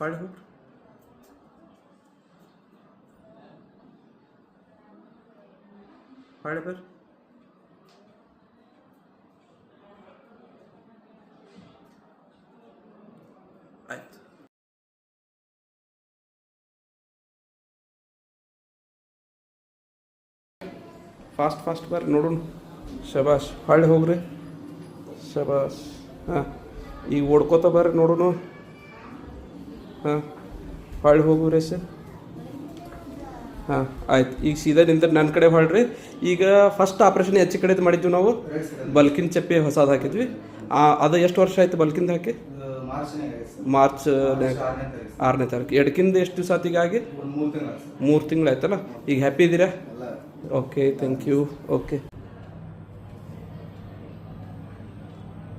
ಹೊಳ್ಳಿ ಹೋಗ್ರಿ. ಹೊಳ್ಳಿ ಬರ್ರಿ. ಆಯ್ತು. ಫಾಸ್ಟ್ ಬರ್ರಿ ನೋಡೋಣ. ಶಬಾಷ್. ಹೊಳ್ಳಿ ಹೋಗ್ರಿ. ಶಬಾಷ್. ಹಾಂ, ಈಗ ಓಡ್ಕೋತ ಬರ್ರಿ ನೋಡೋಣ. ಹಾಂ, ಹೊಳ್ಳಿ ಹೋಗ್ರಿ ಸರ್. ಹಾಂ ಆಯ್ತು. ಈಗ ಸೀದಾ ನಿಂತ ನನ್ನ ಕಡೆ ಹೊಳ್ರಿ. ಈಗ ಫಸ್ಟ್ ಆಪ್ರೇಷನ್ ಹೆಚ್ಚು ಕಡೆದು ಮಾಡಿದ್ವಿ ನಾವು. ಬಲ್ಕಿನ ಚಪ್ಪೆ ಹೊಸದು ಹಾಕಿದ್ವಿ. ಅದು ಎಷ್ಟು ವರ್ಷ ಆಯ್ತು ಬಲ್ಕಿಂದ ಹಾಕಿ? ಮಾರ್ಚ್ 6ನೇ ತಾರೀಕು. ಎಡಕಿಂದ ಎಷ್ಟು ದಿವಸ ಆತು ಈಗ ಆಗಿ? 3 ತಿಂಗಳು ಆಯ್ತಲ್ಲ. ಈಗ ಹ್ಯಾಪಿ ಇದ್ದೀರಾ? Okay, thank you. ಓಕೆ.